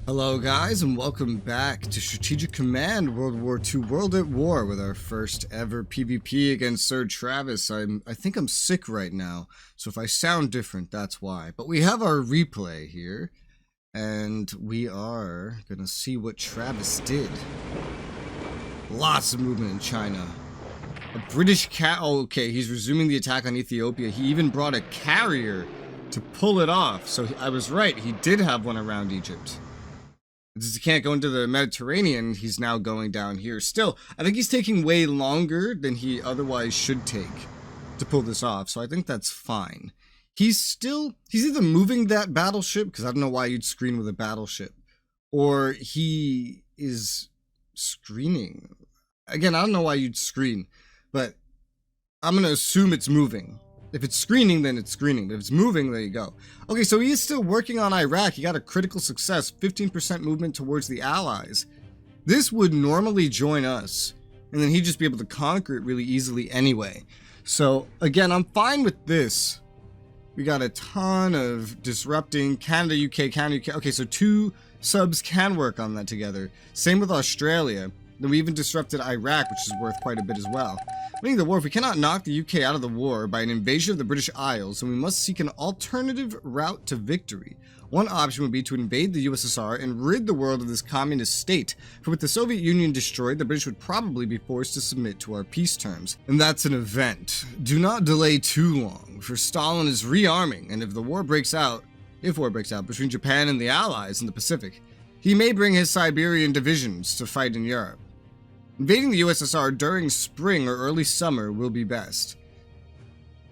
Hello guys, and welcome back to Strategic Command World War II World at War with our first ever PvP against SirTravis. I think I'm sick right now, so if I sound different, that's why. But we have our replay here, and we are gonna see what Travis did. Lots of movement in China. A British oh, okay, he's resuming the attack on Ethiopia. He even brought a carrier to pull it off, so I was right, he did have one around Egypt. Since he can't go into the Mediterranean, he's now going down here. Still, I think he's taking way longer than he otherwise should take to pull this off, so I think that's fine. He's either moving that battleship, because I don't know why you'd screen with a battleship, or he is screening. Again, I don't know why you'd screen, but I'm going to assume it's moving. If it's screening, then it's screening. But if it's moving, there you go. Okay, so he is still working on Iraq. He got a critical success, 15% movement towards the Allies. This would normally join us, and then he'd just be able to conquer it really easily anyway. So, again, I'm fine with this. We got a ton of disrupting. Canada, UK, Canada, UK. Okay, so 2 subs can work on that together. Same with Australia. Then we even disrupted Iraq, which is worth quite a bit as well. Winning the war, if we cannot knock the UK out of the war by an invasion of the British Isles, then we must seek an alternative route to victory. One option would be to invade the USSR and rid the world of this communist state, for with the Soviet Union destroyed, the British would probably be forced to submit to our peace terms. And that's an event. Do not delay too long, for Stalin is rearming, and if war breaks out between Japan and the Allies in the Pacific, he may bring his Siberian divisions to fight in Europe. Invading the USSR during spring or early summer will be best.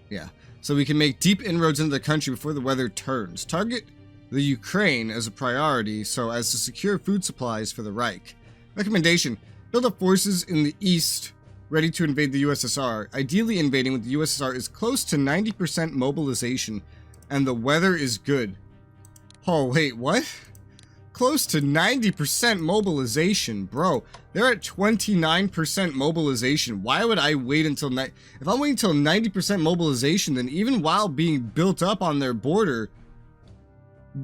Yeah, so we can make deep inroads into the country before the weather turns. Target the Ukraine as a priority so as to secure food supplies for the Reich. Recommendation: build up forces in the east ready to invade the USSR. Ideally invading when the USSR is close to 90% mobilization and the weather is good. Oh wait, what? Close to 90% mobilization, bro. They're at 29% mobilization. Why would I wait until if I'm waiting until 90% mobilization, then even while being built up on their border,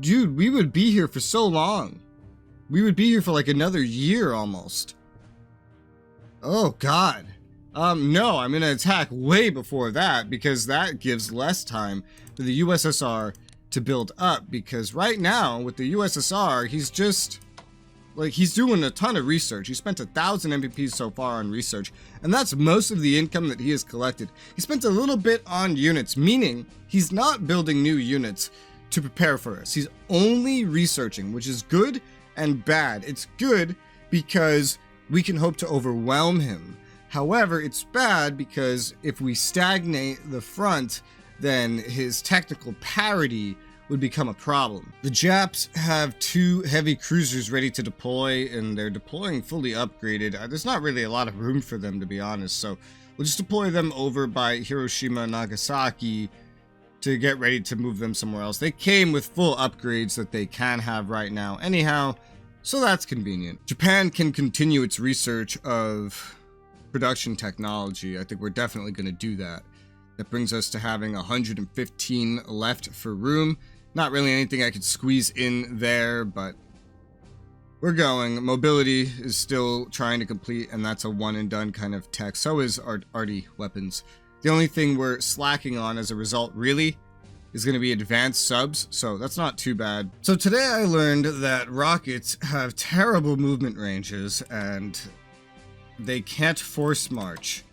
dude, we would be here for so long. We would be here for like another year almost. Oh God. No, I'm gonna attack way before that because that gives less time for the USSR to build up, because right now with the USSR, he's just like, he's doing a ton of research. He spent 1,000 MPPs so far on research, and that's most of the income that he has collected. He spent a little bit on units, meaning he's not building new units to prepare for us. He's only researching, which is good and bad. It's good because we can hope to overwhelm him. However, it's bad because if we stagnate the front, then his technical parity would become a problem. The Japs have 2 heavy cruisers ready to deploy, and they're deploying fully upgraded. There's not really a lot of room for them, to be honest, so we'll just deploy them over by Hiroshima and Nagasaki to get ready to move them somewhere else. They came with full upgrades that they can have right now anyhow, so that's convenient. Japan can continue its research of production technology. I think we're definitely going to do that. That brings us to having 115 left for room. Not really anything I could squeeze in there, but we're going. Mobility is still trying to complete, and that's a one and done kind of tech. So is arty weapons. The only thing we're slacking on as a result really is going to be advanced subs, so that's not too bad. So today I learned that rockets have terrible movement ranges and they can't force march.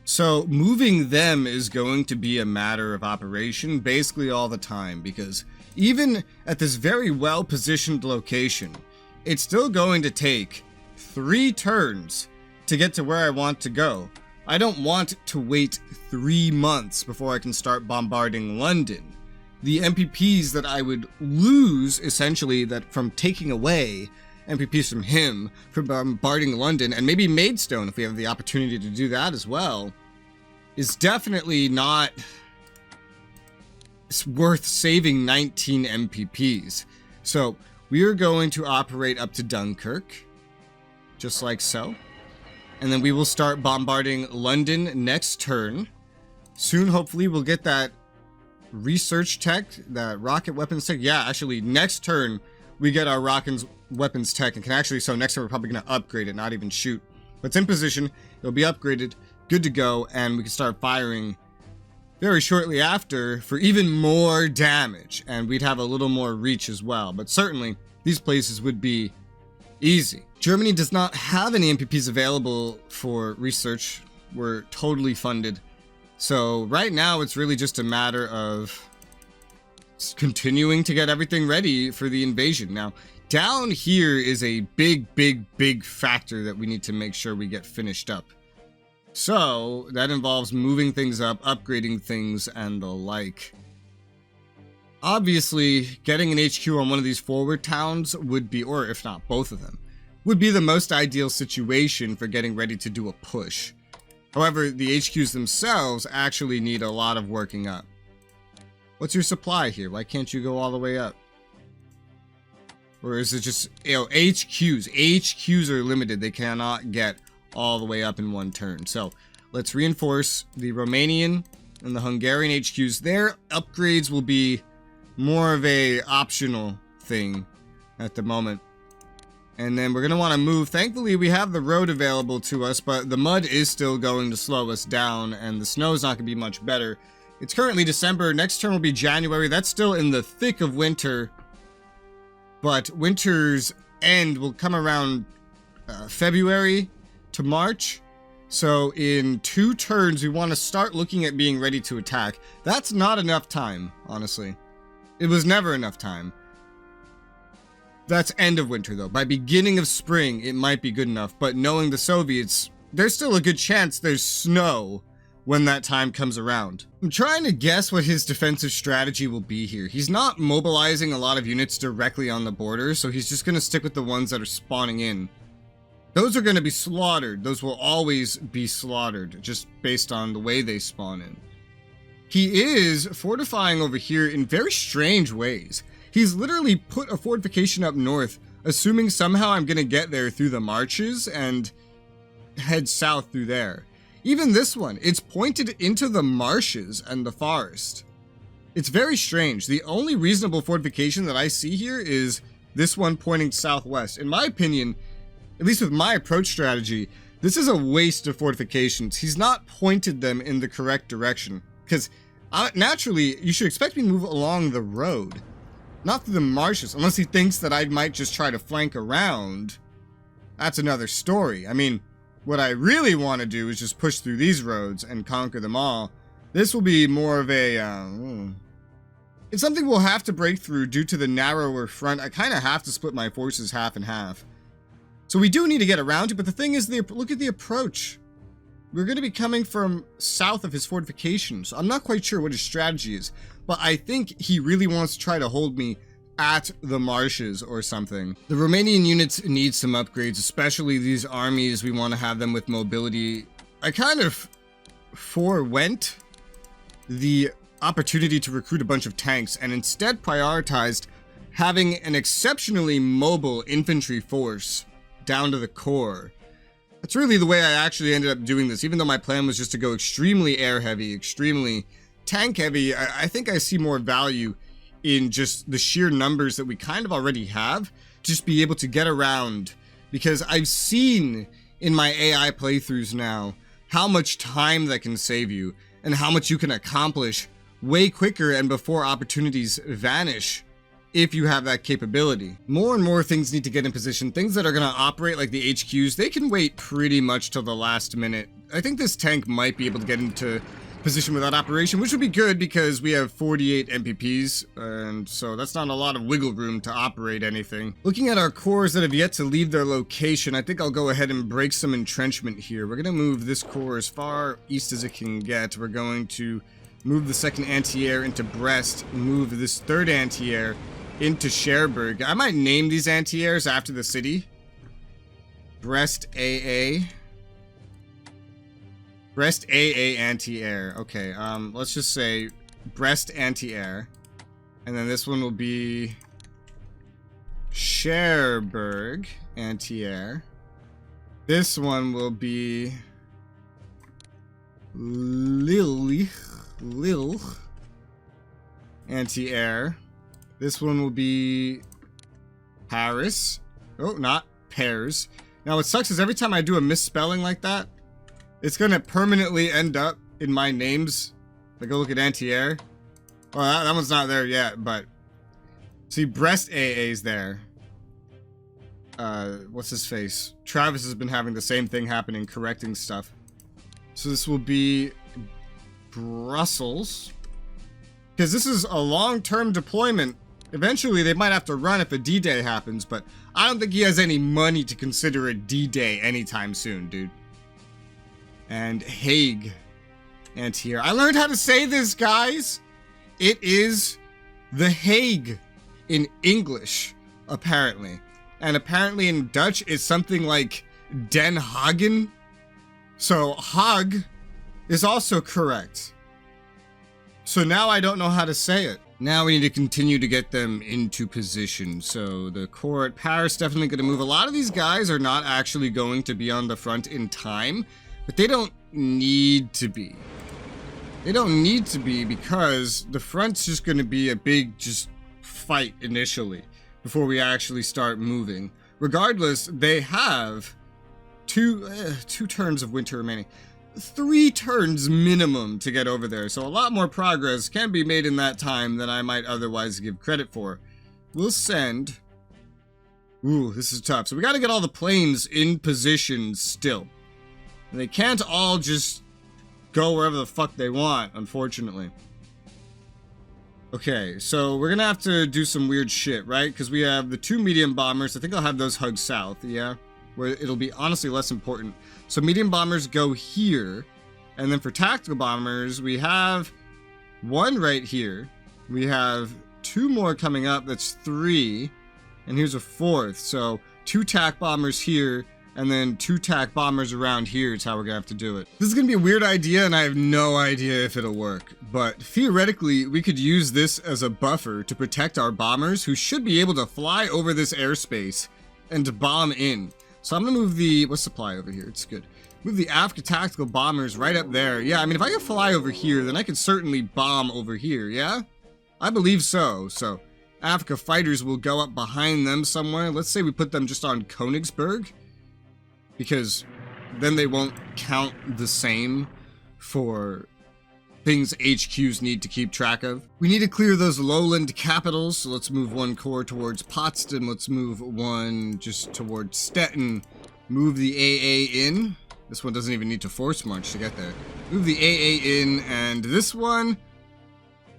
So moving them is going to be a matter of operation basically all the time, because even at this very well positioned location, it's still going to take 3 turns to get to where I want to go. I don't want to wait 3 months before I can start bombarding London. The MPPs that I would lose, essentially, that from taking away MPPs from him for bombarding London, and maybe Maidstone if we have the opportunity to do that as well, is definitely not worth saving 19 MPPs. So we are going to operate up to Dunkirk, just like so. And then we will start bombarding London next turn. Soon, hopefully, we'll get that research tech, that rocket weapons tech. Yeah, actually, next turn, we get our rocket weapons tech and can actually, so next time we're probably going to upgrade it, not even shoot. But it's in position, it'll be upgraded, good to go, and we can start firing very shortly after for even more damage, and we'd have a little more reach as well. But certainly, these places would be easy. Germany does not have any MPPs available for research. We're totally funded. So right now, it's really just a matter of continuing to get everything ready for the invasion. Now, down here is a big factor that we need to make sure we get finished up. So that involves moving things up, upgrading things, and the like. Obviously, getting an HQ on one of these forward towns would be, or if not both of them, would be the most ideal situation for getting ready to do a push. However, the HQs themselves actually need a lot of working up. What's your supply here? Why can't you go all the way up? Or is it just, HQs? HQs are limited. They cannot get all the way up in one turn. So let's reinforce the Romanian and the Hungarian HQs. Their upgrades will be more of a optional thing at the moment. And then we're going to want to move. Thankfully, we have the road available to us, but the mud is still going to slow us down, and the snow is not going to be much better. It's currently December. Next term will be January. That's still in the thick of winter, but winter's end will come around February to March. So in 2 turns, we want to start looking at being ready to attack. That's not enough time, honestly. It was never enough time. That's end of winter, though. By beginning of spring, it might be good enough. But knowing the Soviets, there's still a good chance there's snow when that time comes around. I'm trying to guess what his defensive strategy will be here. He's not mobilizing a lot of units directly on the border, so he's just going to stick with the ones that are spawning in. Those are going to be slaughtered. Those will always be slaughtered, just based on the way they spawn in. He is fortifying over here in very strange ways. He's literally put a fortification up north, assuming somehow I'm going to get there through the marshes and head south through there. Even this one, it's pointed into the marshes and the forest. It's very strange. The only reasonable fortification that I see here is this one pointing southwest. In my opinion, at least with my approach strategy, this is a waste of fortifications. He's not pointed them in the correct direction. Because naturally, you should expect me to move along the road, not through the marshes, unless he thinks that I might just try to flank around. That's another story. I mean, what I really want to do is just push through these roads and conquer them all. This will be more of a, it's something we'll have to break through due to the narrower front. I kind of have to split my forces half and half. So we do need to get around it, but the thing is, look at the approach. We're going to be coming from south of his fortifications. I'm not quite sure what his strategy is, but I think he really wants to try to hold me at the marshes or something. The Romanian units need some upgrades, especially these armies. We want to have them with mobility. I kind of forewent the opportunity to recruit a bunch of tanks and instead prioritized having an exceptionally mobile infantry force down to the core. That's really the way I actually ended up doing this. Even though my plan was just to go extremely air heavy, extremely tank heavy, I think I see more value in just the sheer numbers that we kind of already have, just be able to get around. Because I've seen in my AI playthroughs now how much time that can save you and how much you can accomplish way quicker and before opportunities vanish if you have that capability. More and more things need to get in position. Things that are going to operate like the HQs, they can wait pretty much till the last minute. I think this tank might be able to get into position without operation, which would be good because we have 48 MPPs, and so that's not a lot of wiggle room to operate anything. Looking at our cores that have yet to leave their location, I think I'll go ahead and break some entrenchment here. We're going to move this core as far east as it can get. We're going to move the second anti-air into Brest, move this third anti-air into Cherbourg. I might name these anti-airs after the city. Brest AA. Brest AA anti-air. Okay, let's just say Brest anti-air. And then this one will be Cherbourg anti-air. This one will be Lille anti-air. This one will be Paris. Oh, not Pears. Now what sucks is every time I do a misspelling like that, it's gonna permanently end up in my names. Like, go look at Antier. Well, that one's not there yet, but see, Brest AA's there. What's his face? Travis has been having the same thing happening, correcting stuff. So this will be Brussels. Because this is a long-term deployment. Eventually, they might have to run if a D-Day happens, but I don't think he has any money to consider a D-Day anytime soon, dude. And Hague. Antier. I learned how to say this, guys. It is The Hague in English, apparently. And apparently in Dutch, it's something like Den Hagen. So, Haag is also correct. So now I don't know how to say it. Now we need to continue to get them into position. So the Corps at Paris definitely going to move. A lot of these guys are not actually going to be on the front in time, but they don't need to be. They don't need to be because the front's just going to be a big just fight initially before we actually start moving. Regardless, they have two turns of winter remaining. 3 turns minimum to get over there, so a lot more progress can be made in that time than I might otherwise give credit for. We'll send... Ooh, this is tough. So we gotta get all the planes in position still. And they can't all just go wherever the fuck they want, unfortunately. Okay, so we're gonna have to do some weird shit, right? Because we have the 2 medium bombers. I think I'll have those hug south, yeah? Where it'll be honestly less important. So medium bombers go here, and then for tactical bombers, we have 1 right here. We have 2 more coming up, that's 3, and here's a 4th. So 2 TAC bombers here, and then 2 TAC bombers around here is how we're gonna have to do it. This is gonna be a weird idea, and I have no idea if it'll work, but theoretically, we could use this as a buffer to protect our bombers, who should be able to fly over this airspace and bomb in. So I'm gonna move the, what's supply over here? It's good. Move the Africa tactical bombers right up there. Yeah, I mean, if I can fly over here, then I could certainly bomb over here, yeah? I believe so. So Africa fighters will go up behind them somewhere. Let's say we put them just on Königsberg, because then they won't count the same for things HQs need to keep track of. We need to clear those lowland capitals, so let's move 1 corps towards Potsdam, let's move 1 just towards Stettin, move the AA in. This one doesn't even need to force march to get there. Move the AA in, and this one,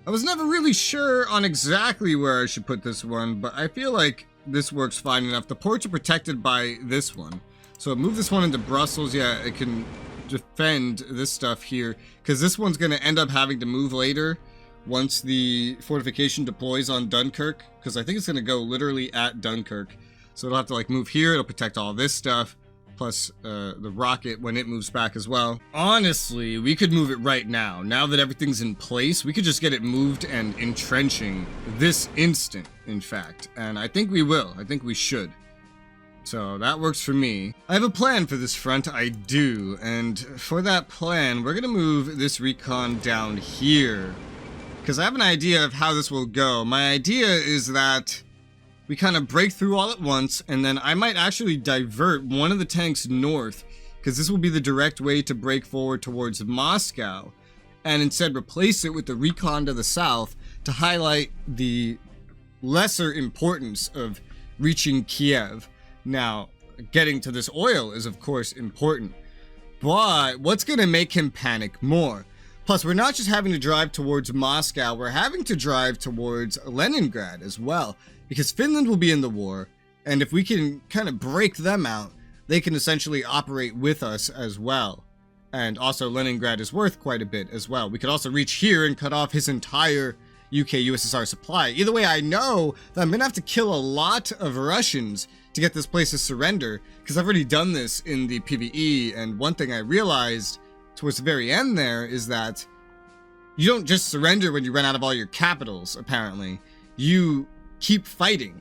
I was never really sure on exactly where I should put this one, but I feel like this works fine enough. The ports are protected by this one. So move this one into Brussels, yeah, it can defend this stuff here, because this one's going to end up having to move later once the fortification deploys on Dunkirk, because I think it's going to go literally at Dunkirk. So it'll have to like move here, it'll protect all this stuff, plus the rocket when it moves back as well. Honestly, we could move it right now. Now that everything's in place, we could just get it moved and entrenching this instant, in fact. And I think we will. I think we should. So that works for me. I have a plan for this front, I do, and for that plan, we're gonna move this recon down here, because I have an idea of how this will go. My idea is that we kind of break through all at once, and then I might actually divert one of the tanks north, because this will be the direct way to break forward towards Moscow, and instead replace it with the recon to the south to highlight the lesser importance of reaching Kiev. Now, getting to this oil is of course important, but what's going to make him panic more? Plus, we're not just having to drive towards Moscow, we're having to drive towards Leningrad as well, because Finland will be in the war, and if we can kind of break them out, they can essentially operate with us as well. And also Leningrad is worth quite a bit as well. We could also reach here and cut off his entire UK-USSR supply. Either way, I know that I'm going to have to kill a lot of Russians to get this place to surrender, because I've already done this in the PvE, and one thing I realized towards the very end there is that you don't just surrender when you run out of all your capitals, apparently. You keep fighting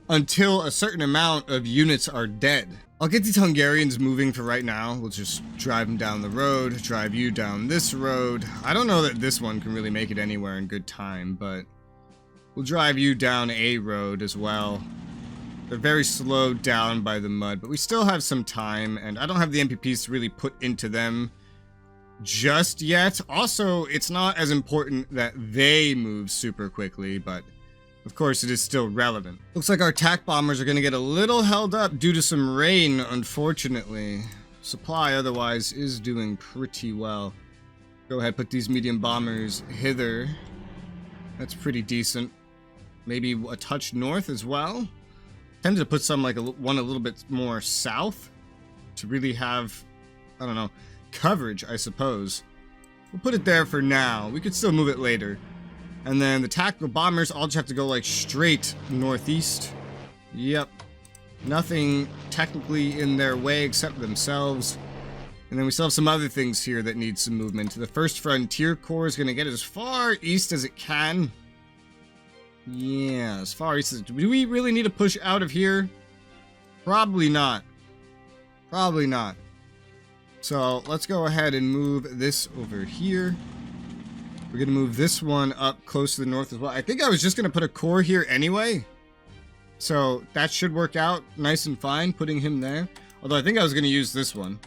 until a certain amount of units are dead. I'll get these Hungarians moving for right now. We'll just drive them down the road, drive you down this road. I don't know that this one can really make it anywhere in good time, but we'll drive you down a road as well. They're very slowed down by the mud, but we still have some time, and I don't have the MPPs to really put into them just yet. Also, it's not as important that they move super quickly, but of course it is still relevant. Looks like our attack bombers are going to get a little held up due to some rain, unfortunately. Supply otherwise is doing pretty well. Go ahead, put these medium bombers hither. That's pretty decent. Maybe a touch north as well. Tended to put some like one a little bit more south to really have, I don't know, coverage, I suppose. We'll put it there for now. We could still move it later. And then the tactical bombers all just have to go like straight northeast. Yep. Nothing technically in their way except themselves. And then we still have some other things here that need some movement. The 1st Frontier Corps is going to get as far east as it can. Yeah, as far east as... Do we really need to push out of here? Probably not. Probably not. So let's go ahead and move this over here. We're going to move this one up close to the north as well. I think I was just going to put a core here anyway. So that should work out nice and fine, putting him there. Although I think I was going to use this one.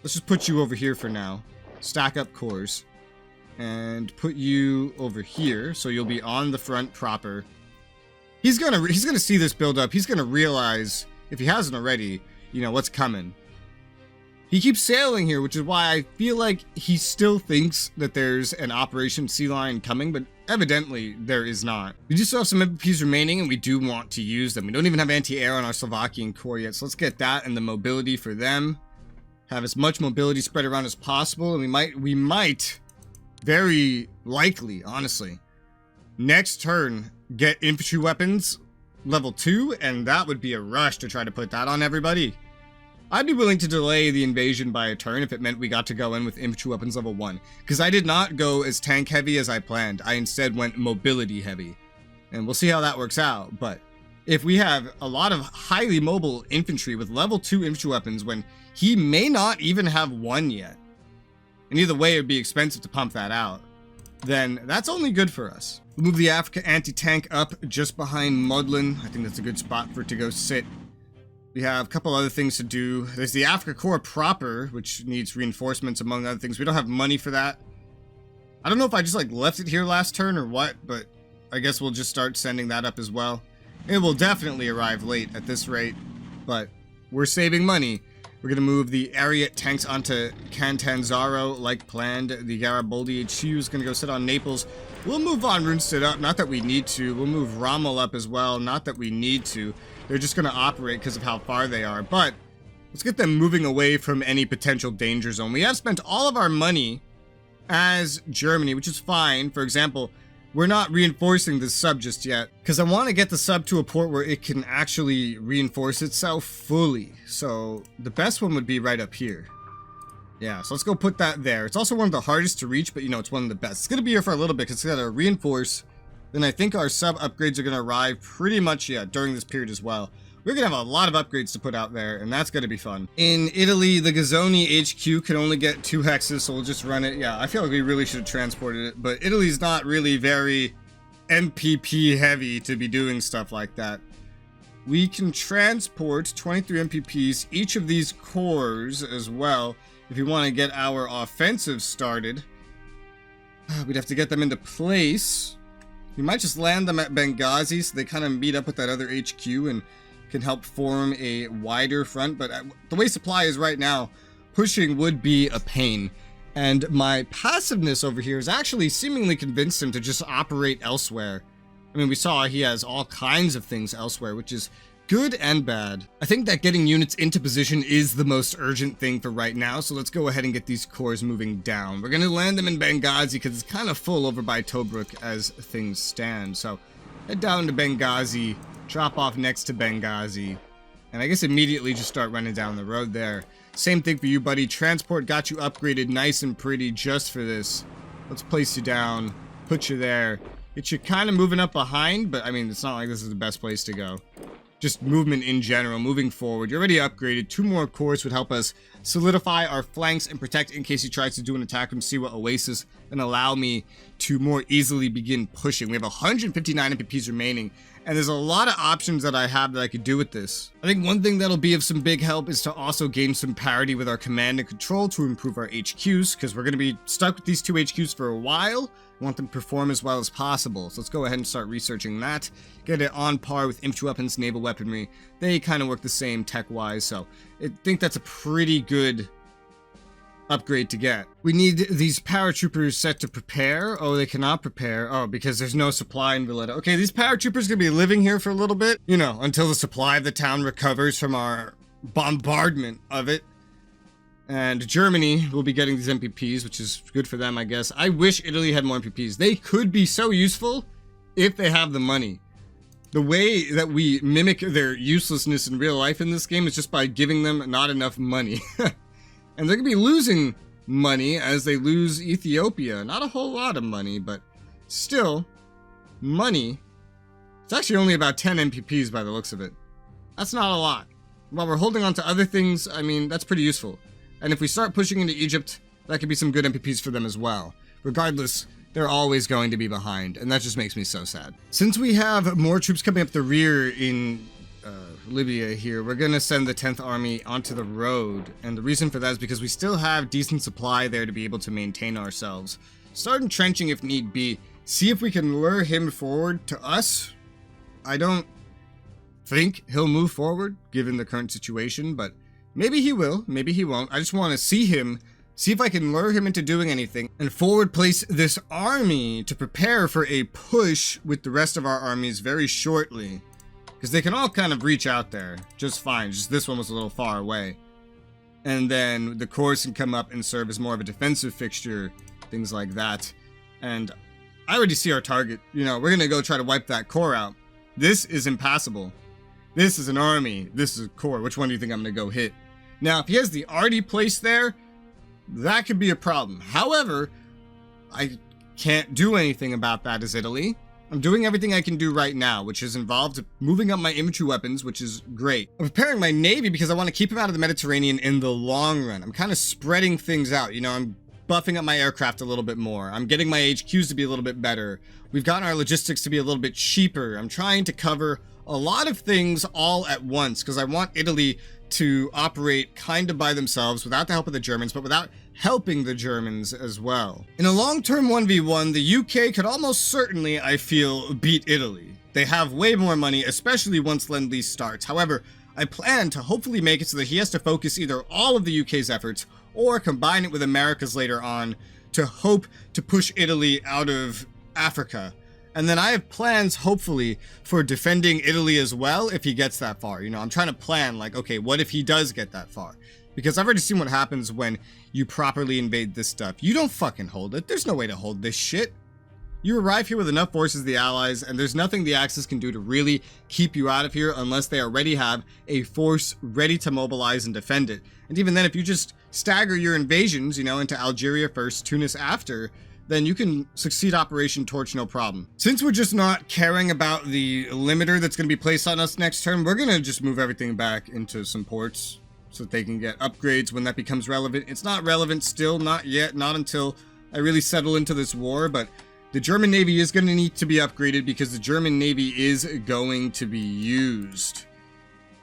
Let's just put you over here for now. Stack up cores. And put you over here, so you'll be on the front proper. He's gonna see this build up. He's gonna realize, if he hasn't already, you know, what's coming. He keeps sailing here, which is why I feel like he still thinks that there's an Operation Sea Lion coming, but evidently there is not. We do still have some MPPs remaining, and we do want to use them. We don't even have anti-air on our Slovakian core yet, so let's get that and the mobility for them. Have as much mobility spread around as possible, and we might very likely, honestly, next turn get infantry weapons level 2, and that would be a rush to try to put that on everybody. I'd be willing to delay the invasion by a turn if it meant we got to go in with infantry weapons level 1, because I did not go as tank heavy as I planned. I instead went mobility heavy, and we'll see how that works out. But if we have a lot of highly mobile infantry with level 2 infantry weapons when he may not even have one yet, and either way it would be expensive to pump that out, then that's only good for us. We'll move the Africa anti-tank up just behind Mudlin. I think that's a good spot for it to go sit. We have a couple other things to do. There's the Africa Corps proper, which needs reinforcements among other things. We don't have money for that. I don't know if I just like left it here last turn or what, but I guess we'll just start sending that up as well. It will definitely arrive late at this rate, but we're saving money. We're going to move the Ariat tanks onto Catanzaro like planned. The Garibaldi HQ is going to go sit on Naples. We'll move von Rundstedt up, not that we need to. We'll move Rommel up as well, not that we need to. They're just going to operate because of how far they are. But let's get them moving away from any potential danger zone. We have spent all of our money as Germany, which is fine. For example, we're not reinforcing the sub just yet because I want to get the sub to a port where it can actually reinforce itself fully. So the best one would be right up here. Yeah, so let's go put that there. It's also one of the hardest to reach, but you know, it's one of the best. It's going to be here for a little bit because it's got to reinforce. Then I think our sub upgrades are going to arrive pretty much, yeah, during this period as well. We're going to have a lot of upgrades to put out there, and that's going to be fun. In Italy, the Gazzoni HQ can only get 2 hexes, so we'll just run it. Yeah, I feel like we really should have transported it, but Italy's not really very MPP heavy to be doing stuff like that. We can transport 23 MPPs, each of these cores as well, if we want to get our offensive started. We'd have to get them into place. We might just land them at Benghazi so they kind of meet up with that other HQ and can help form a wider front, but the way supply is right now, pushing would be a pain. And my passiveness over here has actually seemingly convinced him to just operate elsewhere. I mean, we saw he has all kinds of things elsewhere, which is good and bad. I think that getting units into position is the most urgent thing for right now, so let's go ahead and get these cores moving down. We're going to land them in Benghazi because it's kind of full over by Tobruk as things stand. So head down to Benghazi, drop off next to Benghazi, and I guess immediately just start running down the road there. Same thing for you, buddy. Transport got you upgraded nice and pretty just for this. Let's place you down, put you there. Get you kind of moving up behind, but I mean, it's not like this is the best place to go. just movement in general, moving forward. You're already upgraded. 2 more cores would help us solidify our flanks and protect in case he tries to do an attack from Siwa Oasis and allow me to more easily begin pushing. We have 159 MPPs remaining, and there's a lot of options that I have that I could do with this. I think one thing that'll be of some big help is to also gain some parity with our command and control to improve our HQs, because we're going to be stuck with these 2 HQs for a while. I want them to perform as well as possible. So let's go ahead and start researching that. Get it on par with infantry weapons, naval weaponry. They kind of work the same tech-wise, so I think that's a pretty good upgrade to get. We need these paratroopers set to prepare. Oh, they cannot prepare. Oh, because there's no supply in Valletta. Okay, these paratroopers gonna be living here for a little bit, you know, until the supply of the town recovers from our bombardment of it. And Germany will be getting these MPPs, which is good for them, I guess. I wish Italy had more MPPs. They could be so useful if they have the money. The way that we mimic their uselessness in real life in this game is just by giving them not enough money. And they're going to be losing money as they lose Ethiopia. Not a whole lot of money, but still, money. It's actually only about 10 MPPs by the looks of it. That's not a lot. While we're holding on to other things, I mean, that's pretty useful. And if we start pushing into Egypt, that could be some good MPPs for them as well. Regardless, they're always going to be behind, and that just makes me so sad. Since we have more troops coming up the rear in Libya here, we're going to send the 10th Army onto the road. And the reason for that is because we still have decent supply there to be able to maintain ourselves. Start entrenching if need be. See if we can lure him forward to us. I don't think he'll move forward, given the current situation, but maybe he will, maybe he won't. I just want to see him, see if I can lure him into doing anything, and forward place this army to prepare for a push with the rest of our armies very shortly. Because they can all kind of reach out there just fine, just this one was a little far away. And then the corps can come up and serve as more of a defensive fixture, things like that. And I already see our target. You know, we're going to go try to wipe that corps out. This is impassable. This is an army. This is a corps. Which one do you think I'm going to go hit? Now, if he has the arty placed there, that could be a problem. However, I can't do anything about that as Italy. I'm doing everything I can do right now, which is involved moving up my infantry weapons, which is great. I'm preparing my navy because I want to keep him out of the Mediterranean in the long run. I'm kind of spreading things out. You know, I'm buffing up my aircraft a little bit more. I'm getting my HQs to be a little bit better. We've gotten our logistics to be a little bit cheaper. I'm trying to cover a lot of things all at once because I want Italy to operate kind of by themselves without the help of the Germans, but without helping the Germans as well. In a long-term 1v1, the UK could almost certainly, I feel, beat Italy. They have way more money, especially once Lend-Lease starts. However, I plan to hopefully make it so that he has to focus either all of the UK's efforts or combine it with America's later on to hope to push Italy out of Africa. And then I have plans, hopefully, for defending Italy as well if he gets that far. You know, I'm trying to plan, like, okay, what if he does get that far? Because I've already seen what happens when you properly invade this stuff. You don't fucking hold it. There's no way to hold this shit. You arrive here with enough forces, the Allies, and there's nothing the Axis can do to really keep you out of here unless they already have a force ready to mobilize and defend it. And even then, if you just stagger your invasions, you know, into Algeria first, Tunis after, then you can succeed Operation Torch no problem. Since we're just not caring about the limiter that's going to be placed on us next turn, we're going to just move everything back into some ports so that they can get upgrades when that becomes relevant. It's not relevant still, not yet, not until I really settle into this war, but the German Navy is going to need to be upgraded because the German Navy is going to be used.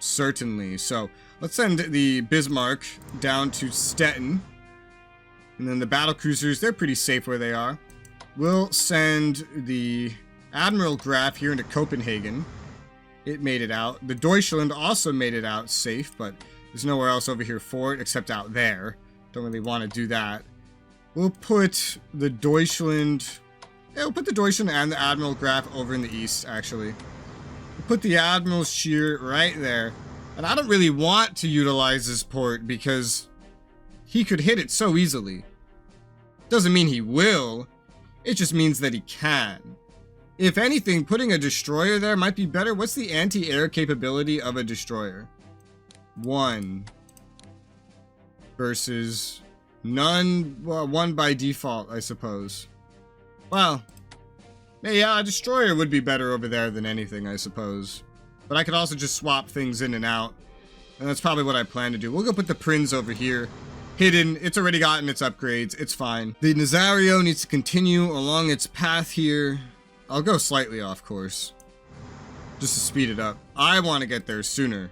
Certainly. So let's send the Bismarck down to Stettin. And then the battle cruisers, they're pretty safe where they are. We'll send the Admiral Graf here into Copenhagen. It made it out. The Deutschland also made it out safe, but there's nowhere else over here for it except out there. Don't really want to do that. We'll put the Deutschland... Yeah, we'll put the Deutschland and the Admiral Graf over in the east, actually. We'll put the Admiral Scheer right there. And I don't really want to utilize this port because he could hit it so easily. Doesn't mean he will. It just means that he can. If anything, putting a destroyer there might be better. What's the anti-air capability of a destroyer? 1 versus none. Well, 1 by default, I suppose. Well, yeah, a destroyer would be better over there than anything, I suppose. But I could also just swap things in and out. And that's probably what I plan to do. We'll go put the Prinz over here. Hidden. It's already gotten its upgrades. It's fine. The Nazario needs to continue along its path here. I'll go slightly off course, just to speed it up. I want to get there sooner,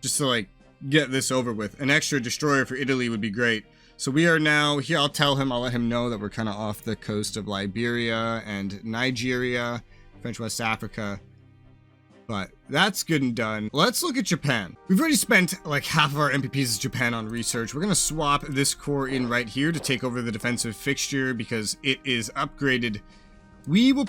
just to like get this over with. An extra destroyer for Italy would be great. So we are now here. I'll let him know that we're kind of off the coast of Liberia and Nigeria, French West Africa. But that's good and done. Let's look at Japan. We've already spent like half of our MPPs in Japan on research. We're going to swap this core in right here to take over the defensive fixture because it is upgraded. We'll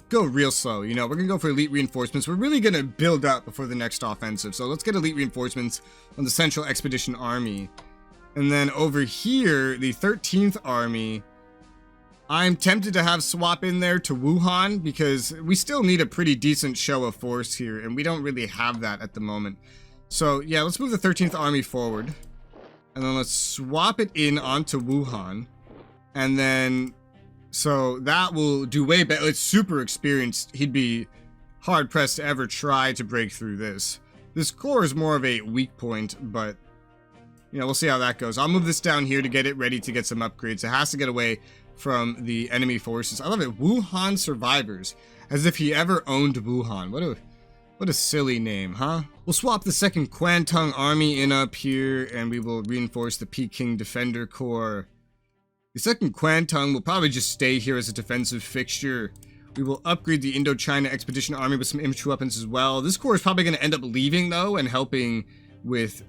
go real slow. You know, we're going to go for elite reinforcements. We're really going to build up before the next offensive. So let's get elite reinforcements on the Central Expedition Army. And then over here, the 13th Army, I'm tempted to have swap in there to Wuhan because we still need a pretty decent show of force here, and we don't really have that at the moment. So yeah, let's move the 13th Army forward, and then let's swap it in onto Wuhan, and then so that will do way better. It's super experienced. He'd be hard pressed to ever try to break through this. This core is more of a weak point, but you know, we'll see how that goes. I'll move this down here to get it ready to get some upgrades. It has to get away from the enemy forces. I love it. Wuhan Survivors. As if he ever owned Wuhan. What a silly name, huh? We'll swap the 2nd Kwantung Army in up here, and we will reinforce the Peking Defender Corps. The 2nd Kwantung will probably just stay here as a defensive fixture. We will upgrade the Indochina Expedition Army with some infantry weapons as well. This corps is probably going to end up leaving, though, and helping with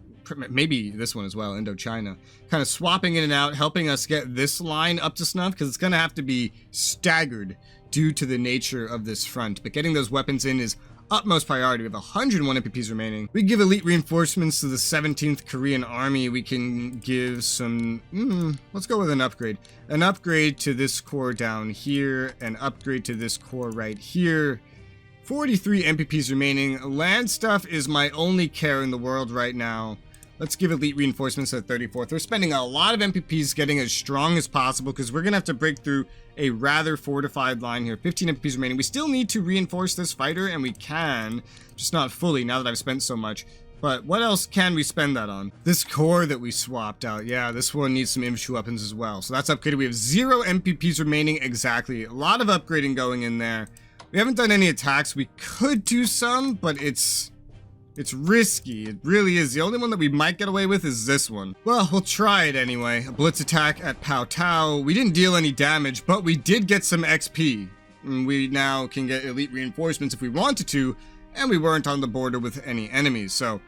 maybe this one as well, Indochina. Kind of swapping in and out, helping us get this line up to snuff, because it's going to have to be staggered due to the nature of this front. But getting those weapons in is utmost priority. We have 101 MPPs remaining. We give elite reinforcements to the 17th Korean Army. We can give some... let's go with an upgrade. An upgrade to this corps down here, an upgrade to this corps right here. 43 MPPs remaining. Land stuff is my only care in the world right now. Let's give elite reinforcements to the 34th. We're spending a lot of MPPs getting as strong as possible because we're going to have to break through a rather fortified line here. 15 MPPs remaining. We still need to reinforce this fighter, and we can, just not fully now that I've spent so much. But what else can we spend that on? This core that we swapped out. Yeah, this one needs some infantry weapons as well. So that's upgraded. We have 0 MPPs remaining exactly. A lot of upgrading going in there. We haven't done any attacks. We could do some, but it's risky. It really is. The only one that we might get away with is this one. Well, we'll try it anyway. A blitz attack at Pao Tao. We didn't deal any damage, but we did get some XP. And we now can get elite reinforcements if we wanted to, and we weren't on the border with any enemies. So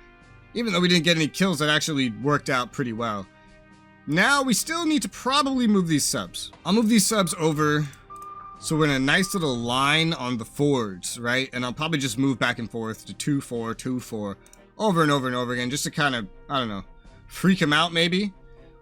even though we didn't get any kills, that actually worked out pretty well. Now we still need to probably move these subs. I'll move these subs over. So we're in a nice little line on the forwards, right? And I'll probably just move back and forth to 2-4, 2-4, over and over and over again, just to kind of, I don't know, freak him out maybe.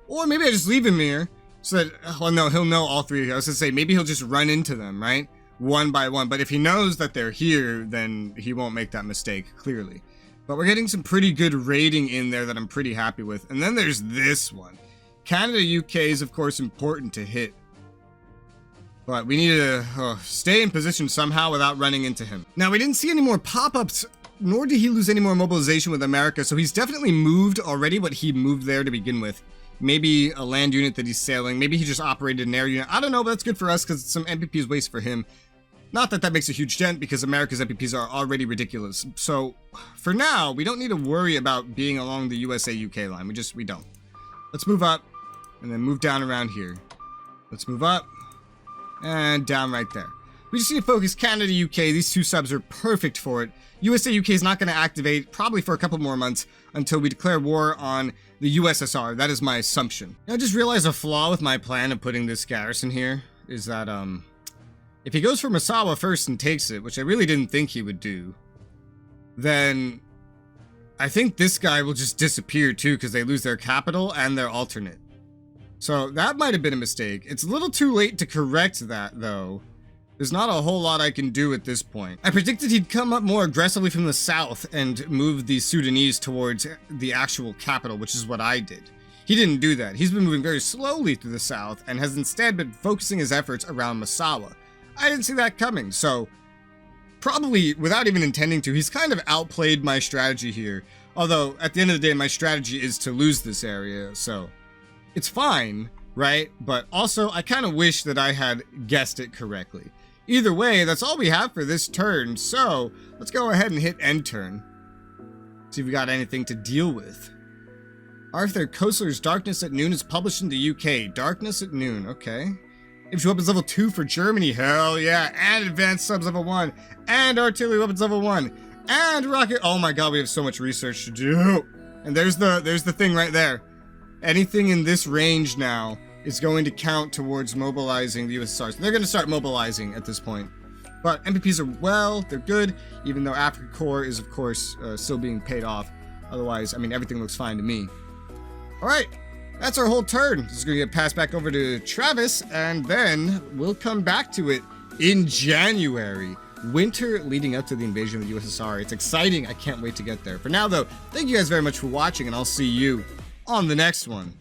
Or maybe I just leave him here, so that, well no, he'll know all three. I was gonna say, maybe he'll just run into them, right? One by one. But if he knows that they're here, then he won't make that mistake, clearly. But we're getting some pretty good raiding in there that I'm pretty happy with. And then there's this one. Canada, UK is, of course, important to hit. But we need to stay in position somehow without running into him. Now, we didn't see any more pop-ups, nor did he lose any more mobilization with America, so he's definitely moved already, but he moved there to begin with. Maybe a land unit that he's sailing. Maybe he just operated an air unit. I don't know, but that's good for us because some MPPs waste for him. Not that that makes a huge dent because America's MPPs are already ridiculous. So, for now, we don't need to worry about being along the USA-UK line. We don't. Let's move up and then move down around here. Let's move up. And down right there. We just need to focus Canada, UK. These two subs are perfect for it. USA, UK is not going to activate probably for a couple more months until we declare war on the USSR. That is my assumption. Now, I just realized a flaw with my plan of putting this garrison here is that, if he goes for Misawa first and takes it, which I really didn't think he would do, then I think this guy will just disappear too because they lose their capital and their alternate. So that might have been a mistake. It's a little too late to correct that, though. There's not a whole lot I can do at this point. I predicted he'd come up more aggressively from the south and move the Sudanese towards the actual capital, which is what I did. He didn't do that. He's been moving very slowly through the south and has instead been focusing his efforts around Massawa. I didn't see that coming, so probably, without even intending to, he's kind of outplayed my strategy here. Although, at the end of the day, my strategy is to lose this area, so it's fine, right? But also, I kind of wish that I had guessed it correctly. Either way, that's all we have for this turn, so let's go ahead and hit end turn. See if we got anything to deal with. Arthur Koestler's Darkness at Noon is published in the UK. Darkness at Noon, okay. Infantry Weapons Level 2 for Germany, hell yeah. And Advanced Subs Level 1. And Artillery Weapons Level 1. And Rocket, oh my god, we have so much research to do. And there's the thing right there. Anything in this range now is going to count towards mobilizing the USSR. So they're going to start mobilizing at this point. But MPPs are, well, they're good, even though Africa Corps is, of course, still being paid off. Otherwise, I mean, everything looks fine to me. Alright, that's our whole turn. This is going to get passed back over to Travis, and then we'll come back to it in January. Winter leading up to the invasion of the USSR. It's exciting. I can't wait to get there. For now, though, thank you guys very much for watching, and I'll see you on the next one.